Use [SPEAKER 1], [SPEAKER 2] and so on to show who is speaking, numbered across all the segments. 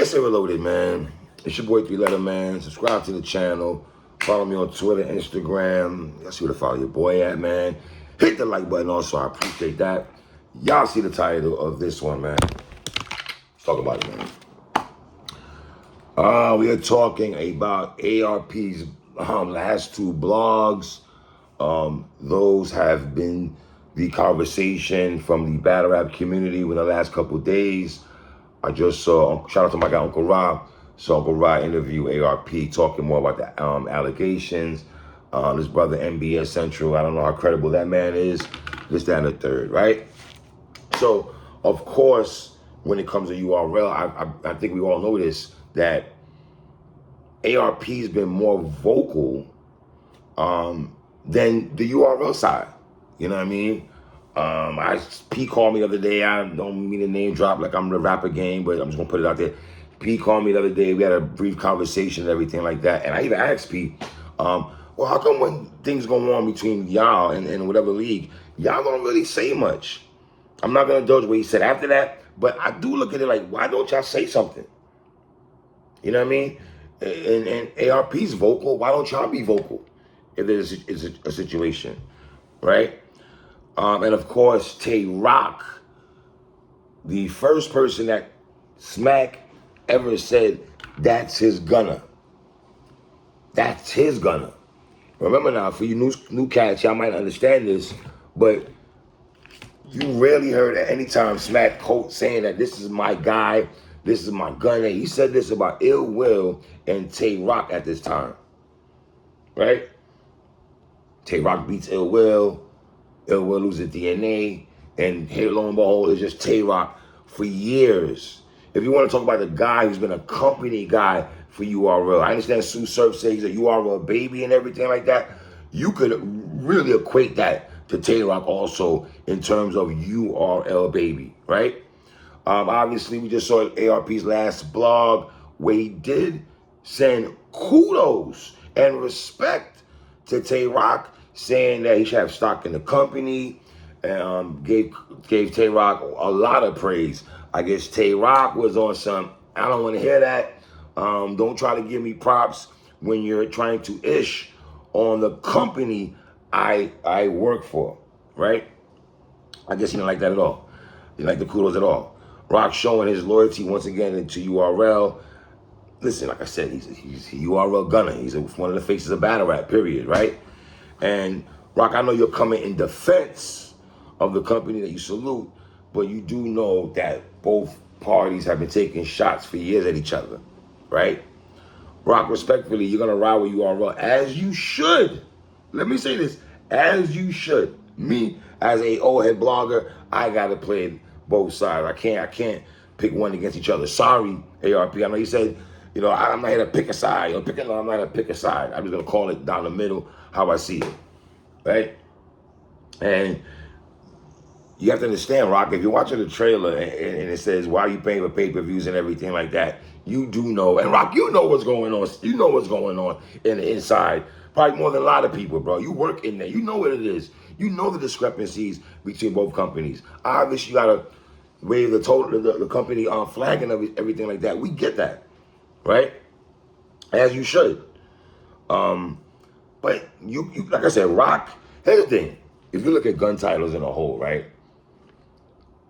[SPEAKER 1] PSA Reloaded, man. It's your boy 3 Letter Man. Subscribe to the channel. Follow me on Twitter, Instagram. Y'all see where to follow your boy at, man. Hit the like button also. I appreciate that. Y'all see the title of this one, man. Let's talk about it, man. We are talking about ARP's last two blogs. Those have been the conversation from the battle rap community in the last couple of days. I just saw, shout out to my guy Uncle Rob. So Uncle Rob interview ARP talking more about the allegations. His brother MBS Central, I don't know how credible that man is. This, that, and the third, right? So, of course, when it comes to URL, I think we all know this, that ARP's been more vocal than the URL side. You know what I mean? P called me the other day. I don't mean to name drop like I'm the rapper game, but I'm just gonna put it out there. P called me the other day. We had a brief conversation and everything like that. And I even asked P, well, how come when things go on between y'all and whatever league, y'all don't really say much? I'm not gonna judge what he said after that, but I do look at it like, why don't y'all say something? You know what I mean? And ARP's vocal. Why don't y'all be vocal if there's a situation, right? And of course, Tay ROC, the first person that Smack ever said, that's his gunner. That's his gunner. Remember now, for you new cats, y'all might understand this, but you rarely heard at any time Smack quote saying that this is my guy, this is my gunner. He said this about Ill Will and Tay ROC at this time, right? Tay ROC beats Ill Will loses DNA, and here, lo and behold, it's just Tay ROC for years. If you want to talk about the guy who's been a company guy for URL, I understand Sue Surf says he's a URL baby and everything like that. You could really equate that to Tay ROC also in terms of URL baby, right? Obviously, we just saw ARP's last blog where he did send kudos and respect to Tay ROC, saying that he should have stock in the company, and gave Tay ROC a lot of praise. I guess Tay ROC was on some, I don't want to hear that. Don't try to give me props when you're trying to ish on the company I work for, right? I guess he didn't like that at all. He didn't like the kudos at all. ROC showing his loyalty once again to URL. Listen, like I said, he's a URL gunner. He's one of the faces of battle rap, period, right? And ROC, I know you're coming in defense of the company that you salute, but you do know that both parties have been taking shots for years at each other, right? ROC, respectfully, you're gonna ride with URL as you should. Let me say this, as you should. Me, as a old head blogger, I gotta play both sides. I can't pick one against each other. Sorry, ARP. I know you said, you know, I'm not here to pick a side. I'm not here to pick a side. I'm just gonna call it down the middle, how I see it, right? And you have to understand, ROC, if you're watching the trailer and it says, why are you paying for pay-per-views and everything like that, you do know, and ROC, you know what's going on. You know what's going on in the inside. Probably more than a lot of people, bro. You work in there. You know what it is. You know the discrepancies between both companies. Obviously, you got to wave the company flag and everything like that. We get that, right? As you should. But you like I said, ROC, here's the thing. If you look at gun titles in a whole, right?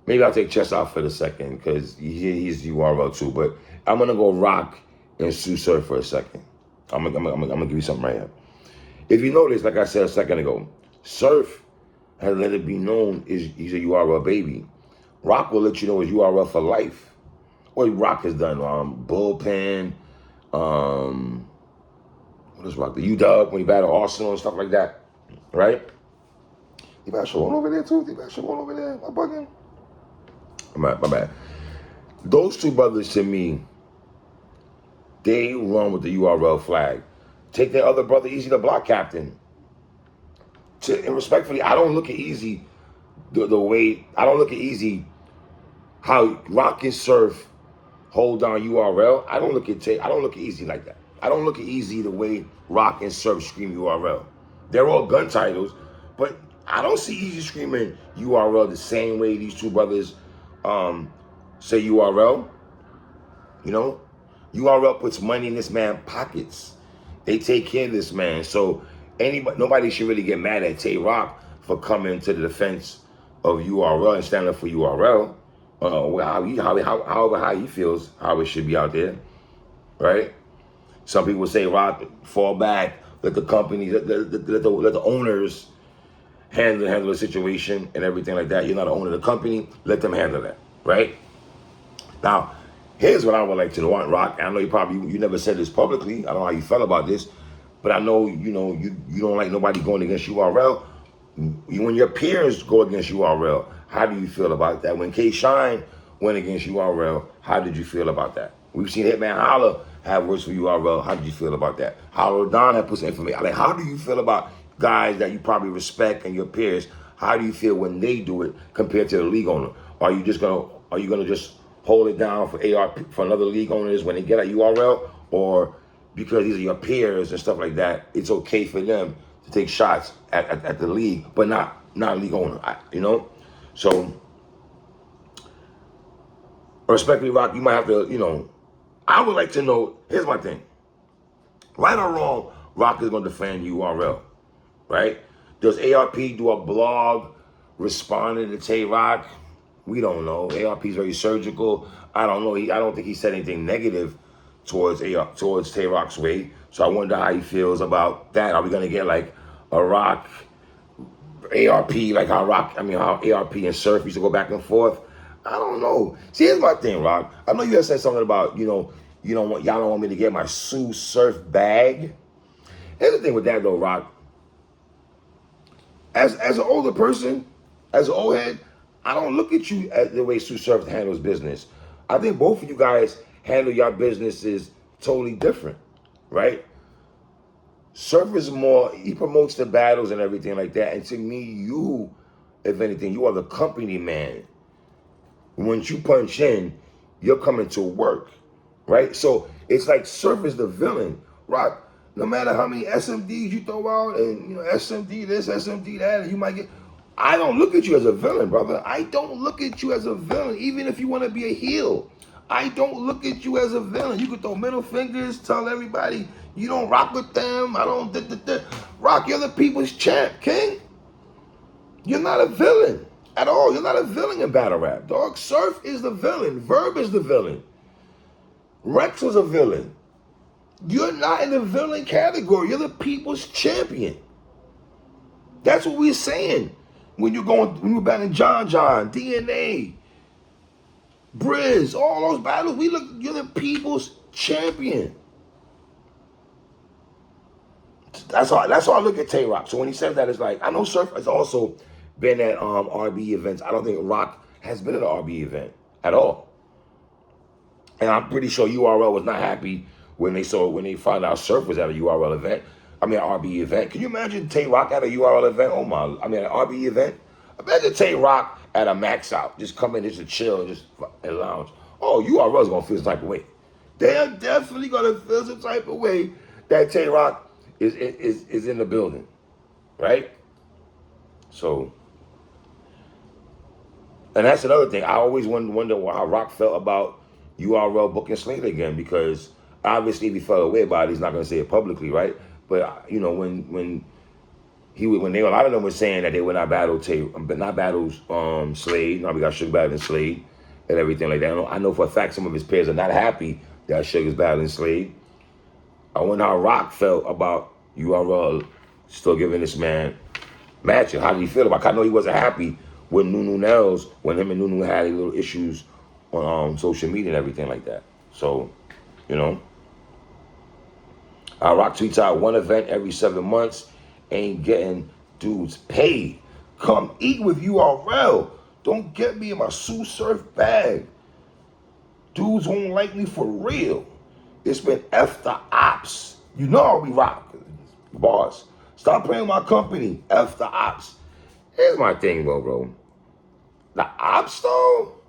[SPEAKER 1] Maybe I'll take Chess out for the second because he's URL too. But I'm gonna go ROC and Sue Surf for a second. I'm gonna give you something right here. If you notice, like I said a second ago, Surf has let it be known he's a URL baby. ROC will let you know his URL for life. What ROC has done, Bullpen, what is ROC? The UW when he battled Arsenal and stuff like that, right? You better show one over there too. You better show one over there. Am I bugging? My bad. Those two brothers, to me, they run with the URL flag. Take their other brother, Easy the Block Captain. And respectfully, I don't look at Easy the way, I don't look at Easy how ROC and Surf hold down URL. I don't look at Easy like that. I don't look at Easy the way ROC and Surf scream URL. They're all gun titles, but I don't see Easy screaming URL the same way these two brothers say URL. You know, URL puts money in this man's pockets. They take care of this man. So nobody should really get mad at Tay ROC for coming to the defense of URL and standing up for URL. However how he feels, how it should be out there, right? Some people say, ROC, fall back, let the company, let the owners handle the situation and everything like that. You're not the owner of the company, let them handle that, right? Now, here's what I would like to know, ROC. I know you never said this publicly. I don't know how you felt about this, but I know you don't like nobody going against URL. When your peers go against URL, how do you feel about that? When K Shine went against URL, how did you feel about that? We've seen Hitman Holla have words for URL. How did you feel about that? Hollow Don had put some information. Like, how do you feel about guys that you probably respect and your peers? How do you feel when they do it compared to the league owner? Are you gonna just hold it down for ARP for another league owners when they get at URL, or because these are your peers and stuff like that, it's okay for them to take shots at the league, but not league owner, you know? So, respectfully, ROC, you might have to, I would like to know, here's my thing. Right or wrong, ROC is going to defend URL, right? Does ARP do a blog responding to Tay ROC? We don't know. ARP is very surgical. I don't know. I don't think he said anything negative towards Tay ROC's way. So I wonder how he feels about that. Are we gonna get like a ROC ARP, like how ARP and Surf used to go back and forth? I don't know. See, here's my thing, ROC. I know you had said something about y'all don't want me to get my Sue Surf bag. Here's the thing with that though, ROC. As an older person, as an old head, I don't look at you as the way Sue Surf handles business. I think both of you guys handle your businesses totally different, right? Surf is more, he promotes the battles and everything like that. And to me, you, if anything, you are the company man. Once you punch in, you're coming to work, right? So it's like Surf is the villain. ROC, no matter how many SMDs you throw out and SMD this, SMD that, and you might get, I don't look at you as a villain, brother. I don't look at you as a villain, even if you want to be a heel. I don't look at you as a villain. You can throw middle fingers, tell everybody you don't rock with them. I don't. ROC, you're the people's champ, king. You're not a villain at all. You're not a villain in battle rap, dog. Surf is the villain. Verb is the villain. Rex was a villain. You're not in the villain category. You're the people's champion. That's what we're saying. When you're battling John, DNA, Briz, all those battles, you're the people's champion. That's how I look at Tay ROC. So when he says that, it's like, I know Surf has also been at RBE events. I don't think ROC has been at an RBE event at all. And I'm pretty sure URL was not happy when they found out Surf was at a URL event. I mean, an RBE event. Can you imagine Tay ROC at a URL event? An RBE event? Imagine Tay ROC at a Max Out, just come in just to chill and just lounge. Oh, URL's gonna feel some type of way. They're definitely gonna feel some type of way that Tay ROC is in the building, right? So, and that's another thing. I always wonder how ROC felt about URL booking Slater again, because obviously if he felt away about it, he's not gonna say it publicly, right? But when a lot of them were saying that they would not battle Slade. Now we got Suge battling Slade and everything like that. I know for a fact some of his peers are not happy that Suge's battling Slade. I wonder how ROC felt about URL still giving this man matches. How did he feel about it? I know he wasn't happy with Nunu Nels when him and Nunu had little issues on social media and everything like that. So, ROC tweets out one event every 7 months. Ain't getting dudes paid. Come eat with URL. Don't get me in my Sue Surf bag. Dudes won't like me for real. It's been F the ops. You know how we rock. Boss. Stop playing my company. F the ops. Here's my thing, bro. The ops, though,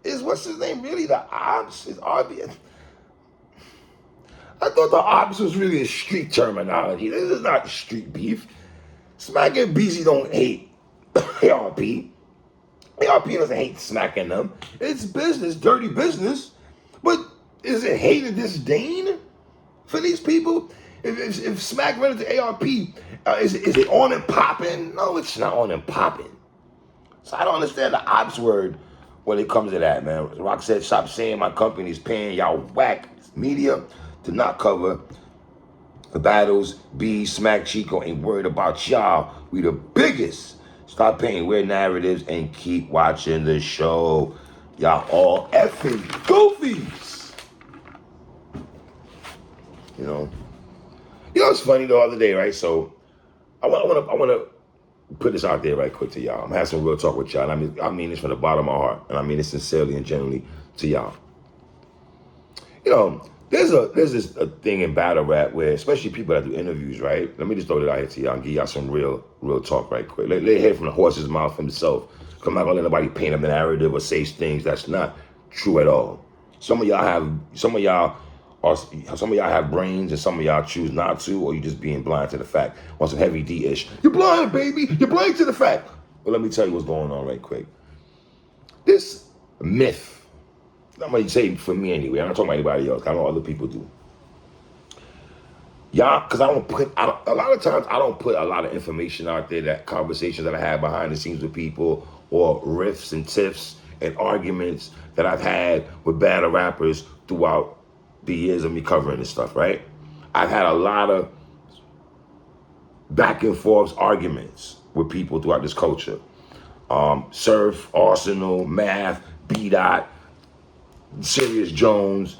[SPEAKER 1] is what's his name really? The ops is RBE. I thought the ops was really a street terminology. This is not street beef. Smack and BZ don't hate ARP. ARP doesn't hate smacking them. It's business, dirty business. But is it hate and disdain for these people? If Smack run into ARP, is it on and popping? No, it's not on and popping. So I don't understand the ops word when it comes to that, man. Rock said, stop saying my company's paying y'all whack media to not cover the battles. B, Smack, Chico ain't worried about y'all. We the biggest. Stop paying weird narratives and keep watching the show. Y'all all effing goofies. You know what's funny the other day, right? So I want to put this out there right quick to y'all. I'm having some real talk with y'all. And I mean this from the bottom of my heart, and I mean this sincerely and genuinely to y'all. You know, there's this thing in battle rap where, especially people that do interviews, right? Let me just throw it out here to y'all and give y'all some real talk right quick. Let hear from the horse's mouth himself. I'm not gonna let nobody paint a narrative or say things that's not true at all. Some of y'all have brains and some of y'all choose not to, or you just being blind to the fact. On some heavy D-ish. You're blind, baby. You're blind to the fact. But let me tell you what's going on right quick. This myth, I'm going to say for me anyway. I'm not talking about anybody else. I know other people do. Y'all, because a lot of times I don't put a lot of information out there, that conversations that I have behind the scenes with people, or riffs and tiffs and arguments that I've had with battle rappers throughout the years of me covering this stuff, right? I've had a lot of back and forth arguments with people throughout this culture. Surf, Arsenal, Math, B-Dot, Sirius Jones.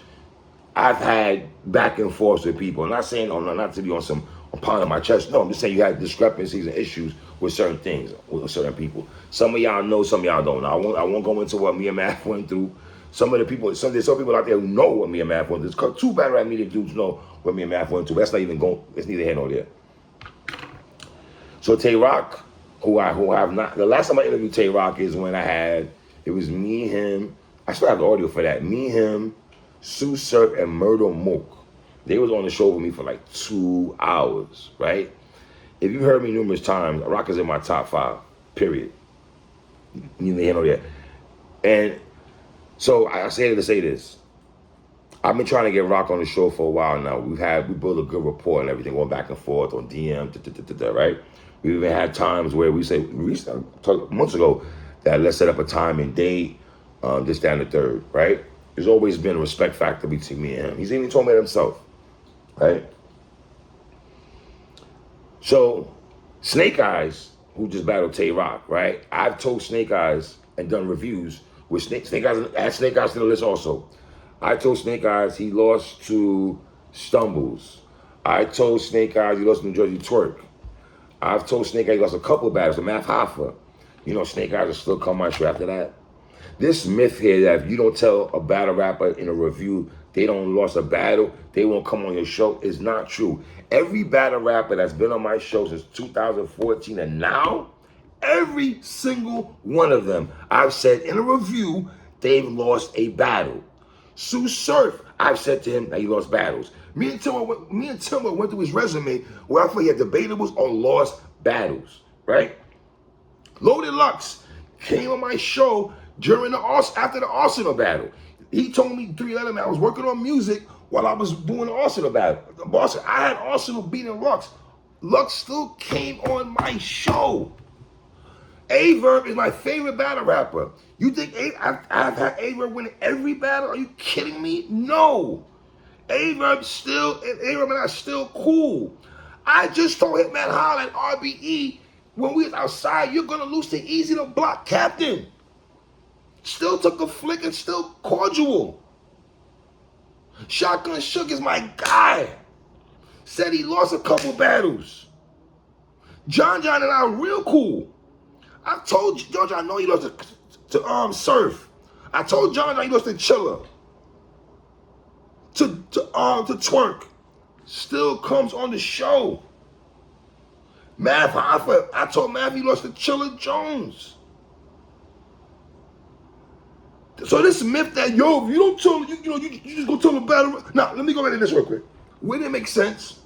[SPEAKER 1] I've had back and forth with people. I'm not saying not to be on some pounding my chest. No, I'm just saying you have discrepancies and issues with certain things, with certain people. Some of y'all know, some of y'all don't. I won't go into what me and Math went through. There's some people out there who know what me and Math went through. Two battle rap media dudes know what me and Math went through. That's not even going. It's neither here nor there. So Tay ROC, who I have not. The last time I interviewed Tay ROC is when it was me, him. I still have the audio for that. Me, him, Sue Surf, and Murder Mook. They was on the show with me for like 2 hours, right? If you heard me numerous times, ROC is in my top 5, period. Neither here nor there. And so I say to say this. I've been trying to get ROC on the show for a while now. We built a good rapport and everything, going back and forth on DM, right? We even had times where we talked months ago that let's set up a time and date, this, that, and the third, right? There's always been a respect factor between me and him. He's even told me that himself, right? So Snake Eyes, who just battled Tay ROC, right? I've told Snake Eyes and done reviews with Snake Eyes, add Snake Eyes to the list also. I told Snake Eyes he lost to Stumbles. I told Snake Eyes he lost to New Jersey Twerk. I've told Snake Eyes he lost a couple battles to Math Hoffa. You know, Snake Eyes will still come on show after that. This myth here that if you don't tell a battle rapper in a review they don't lost a battle, they won't come on your show is not true. Every battle rapper that's been on my show since 2014 and now, every single one of them, I've said in a review, they've lost a battle. Sue Surf, I've said to him that he lost battles. Me and Timber went through his resume where I feel he had debatables or lost battles, right? Loaded Lux came on my show after the Arsenal battle. He told me 3 letters, man, I was working on music while I was doing the Arsenal battle. I had Arsenal beating Lux. Lux still came on my show. Averb is my favorite battle rapper. You think I've had Averb winning every battle? Are you kidding me? No. Averb and I still cool. I just told Hitman Holla at RBE when we was outside, you're gonna lose to Easy the Block Captain. Still took a flick and still cordial. Shotgun Shook is my guy. Said he lost a couple battles. John and I are real cool. I told John I know he lost to Surf. I told John he lost to Chiller. To Twerk. Still comes on the show. Math Hoffa, I told Math he lost to Chiller Jones. So this myth that, yo, if you don't tell, you just go tell the battle. Now, let me go right into this real quick. Wouldn't it make sense?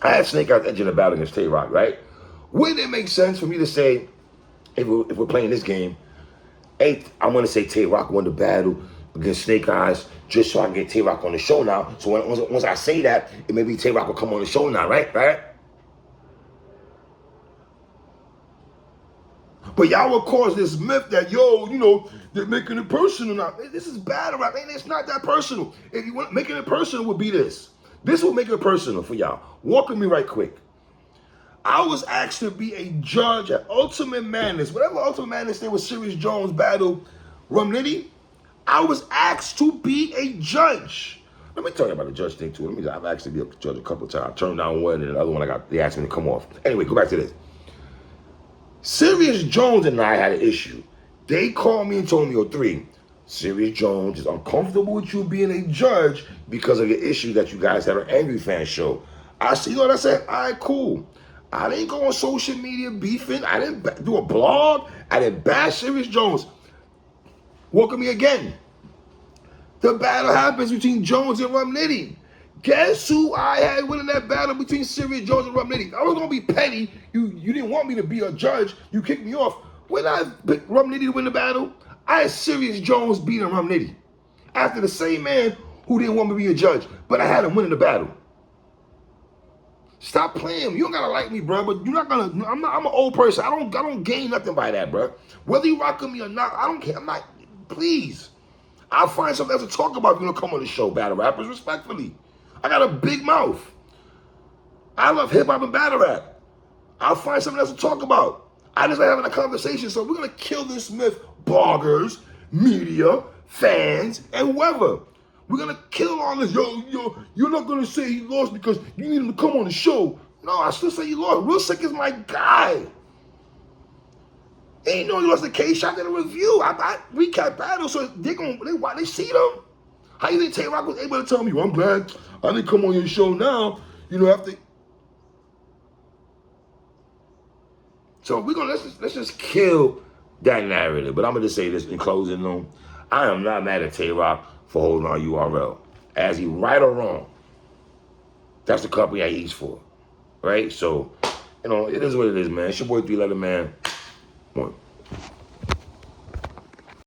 [SPEAKER 1] I had Snake Eyes edging the battle against Tay ROC, right? Wouldn't it make sense for me to say, if we're playing this game, hey, I'm going to say Tay ROC won the battle against Snake Eyes just so I can get Tay ROC on the show now. So once I say that, it may be Tay ROC will come on the show now, right? But y'all will cause this myth that, yo, you know, they're making it personal now. This is battle rap. It's not that personal. If you want making it personal would be this. This will make it personal for y'all. Walk with me right quick. I was asked to be a judge at Ultimate Madness. Whatever Ultimate Madness there was Serious Jones battle Rum Nitty, I was asked to be a judge. Let me tell you about the judge thing too. I've actually been a judge a couple of times. I turned down one and the other one they asked me to come off. Anyway, go back to this. Serious Jones and I had an issue. They called me and told me, yo, 3, Serious Jones is uncomfortable with you being a judge because of the issue that you guys had on Angry Fan Show. I said, you know what I said? All right, cool. I didn't go on social media beefing. I didn't do a blog. I didn't bash Serious Jones. Welcome me again. The battle happens between Jones and Rum Nitty. Guess who I had winning that battle between Serious Jones and Rum Nitty? I was gonna be petty. You didn't want me to be a judge. You kicked me off. When I picked Rum Nitty to win the battle, I had Serious Jones beating Rum Nitty. After the same man who didn't want me to be a judge, but I had him winning the battle. Stop playing. You don't gotta like me, bro. But you're not gonna. I'm an old person. I don't gain nothing by that, bro. Whether you rock with me or not, I don't care. I'm not. Please, I'll find something else to talk about if you're gonna come on the show, battle rappers. Respectfully, I got a big mouth. I love hip hop and battle rap. I'll find something else to talk about. I just like having a conversation. So we're gonna kill this myth, bloggers, media, fans, and whoever. We're gonna kill all this. Yo, you're not gonna say he lost because you need him to come on the show. No, I still say he lost. Real Sick is my guy. Ain't no he lost the case shot in a review. I recap battle, so they see them. How you think Tay ROC was able to tell me, well, I'm glad I didn't come on your show now, you know, after. So we're gonna let's just kill that narrative. But I'm gonna just say this in closing though. I am not mad at Tay ROC for holding on URL. As he right or wrong, that's the company I eats for. Right? So, you know, it is what it is, man. It's your boy 3 Letter Man. One.